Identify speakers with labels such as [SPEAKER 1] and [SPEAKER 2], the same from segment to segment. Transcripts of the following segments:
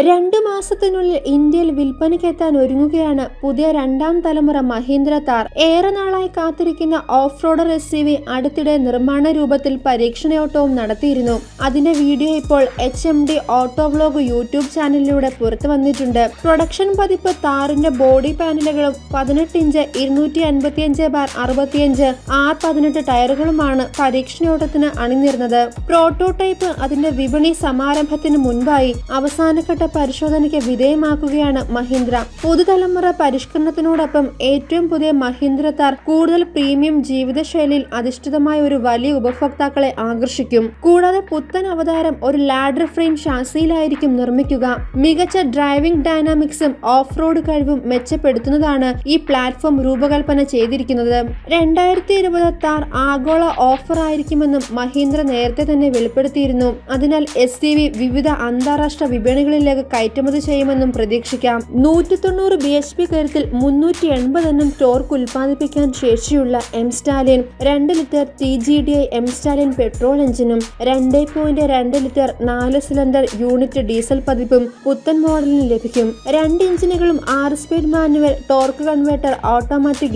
[SPEAKER 1] 2 മാസത്തിനുള്ളിൽ ഇന്ത്യയിൽ വിൽപ്പനയ്ക്കെത്താൻ ഒരുങ്ങുകയാണ് പുതിയ 2ാം തലമുറ മഹീന്ദ്ര താർ. ഏറെ നാളായി കാത്തിരിക്കുന്ന ഓഫ് റോഡർ SUV അടുത്തിടെ നിർമ്മാണ രൂപത്തിൽ പരീക്ഷണയോട്ടവും നടത്തിയിരുന്നു. അതിന്റെ വീഡിയോ ഇപ്പോൾ HMD ഓട്ടോ വ്ലോഗ് യൂട്യൂബ് ചാനലിലൂടെ പുറത്തു വന്നിട്ടുണ്ട്. പ്രൊഡക്ഷൻ പതിപ്പ് താറിന്റെ ബോഡി പാനലുകളും 18 ഇഞ്ച് 255/65 R18 ടയറുകളുമാണ് പരീക്ഷണയോട്ടത്തിന് അണിനിരുന്നത്. പ്രോട്ടോടൈപ്പ് അതിന്റെ വിപണി സമാരംഭത്തിന് മുൻപായി അവസാനഘട്ട പരിശോധനയ്ക്ക് വിധേയമാക്കുകയാണ് മഹീന്ദ്ര. പുതുതലമുറ പരിഷ്കരണത്തിനോടൊപ്പം ഏറ്റവും പുതിയ മഹീന്ദ്ര താർ കൂടുതൽ പ്രീമിയം ജീവിതശൈലിയിൽ അധിഷ്ഠിതമായ ഒരു വലിയ ഉപഭോക്താക്കളെ ആകർഷിക്കും. കൂടാതെ പുത്തൻ അവതാരം ഒരു ലാഡർ ഫ്രെയിം ഷാസിയിലായിരിക്കും നിർമ്മിക്കുക. മികച്ച ഡ്രൈവിംഗ് ഡൈനാമിക്സും ഓഫ് റോഡ് കഴിവും മെച്ചപ്പെടുത്തുന്നതാണ് ഈ പ്ലാറ്റ്ഫോം രൂപകൽപ്പന ചെയ്തിരിക്കുന്നത്. 2020 താർ ആഗോള ഓഫർ ആയിരിക്കുമെന്നും മഹീന്ദ്ര നേരത്തെ തന്നെ വെളിപ്പെടുത്തിയിരുന്നു. അതിനാൽ SUV വിവിധ അന്താരാഷ്ട്ര വിപണികളിലേക്ക് കയറ്റുമതി ചെയ്യുമെന്നും പ്രതീക്ഷിക്കാം. 190 bhp കരുത്തിൽ 380 എണ്ണം ടോർക്ക് ഉൽപ്പാദിപ്പിക്കാൻ ശേഷിയുള്ള M Stallion 2 litre TGDI M Stallion petrol എഞ്ചിനും 2.2 ലിറ്റർ 4 സിലിണ്ടർ യൂണിറ്റ് ഡീസൽ പതിപ്പും പുത്തൻ മോഡലിന് ലഭിക്കും. 2 എഞ്ചിനുകളും 6 speed manual torque converter automatic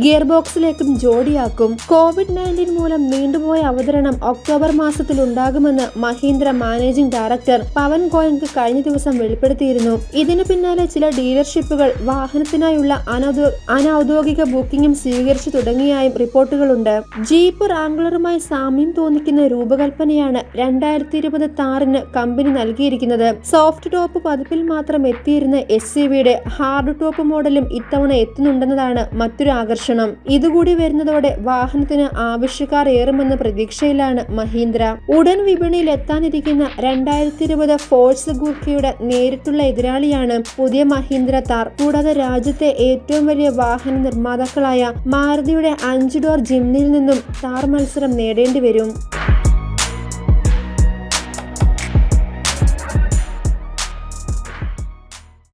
[SPEAKER 1] gear ബോക്സിലേക്കും ജോഡിയാക്കും. COVID-19 മൂലം നീണ്ടുപോയ അവതരണം ഒക്ടോബർ മാസത്തിൽ ഉണ്ടാകുമെന്ന് മഹീന്ദ്ര മാനേജിംഗ് ഡയറക്ടർ പവൻ ഗോയങ്ക് കഴിഞ്ഞ ദിവസം വെളിപ്പെടുത്തിയിരുന്നു. ഇതിനു പിന്നാലെ ചില ഡീലർഷിപ്പുകൾ വാഹനത്തിനായുള്ള അനൌദ്യോഗിക ബുക്കിംഗും സ്വീകരിച്ചു തുടങ്ങിയായും റിപ്പോർട്ടുകളുണ്ട്. ജീപ്പ് റാംഗ്ലറുമായി സാമ്യം തോന്നിക്കുന്ന രൂപകൽപ്പനയാണ് 2020 താറിന് കമ്പനി നൽകിയിരിക്കുന്നത്. സോഫ്റ്റ് ടോപ്പ് പതിപ്പിൽ മാത്രം എത്തിയിരുന്ന SUVയുടെ ഹാർഡ് ടോപ്പ് മോഡലും ഇത്തവണ എത്തുന്നുണ്ടെന്നതാണ് മറ്റൊരു ആകർഷണം. ഇതുകൂടി വരുന്നതോടെ വാഹനത്തിന് ആവശ്യക്കാർ ഏറുമെന്ന പ്രതീക്ഷയിലാണ് മഹീന്ദ്ര. ഉടൻ വിപണിയിൽ എത്താനിരിക്കുന്ന 2020 ഫോഴ്സ് ഗൂർക്കയുടെ നേരിട്ടുള്ള എതിരാളിയാണ് പുതിയ മഹീന്ദ്ര താർ. കൂടാതെ രാജ്യത്തെ ഏറ്റവും വലിയ വാഹന നിർമ്മാതാക്കളായ മാരുതിയുടെ 5 ഡോർ ജിംനിയിൽ നിന്നും താർ മത്സരം നേടേണ്ടി വരും.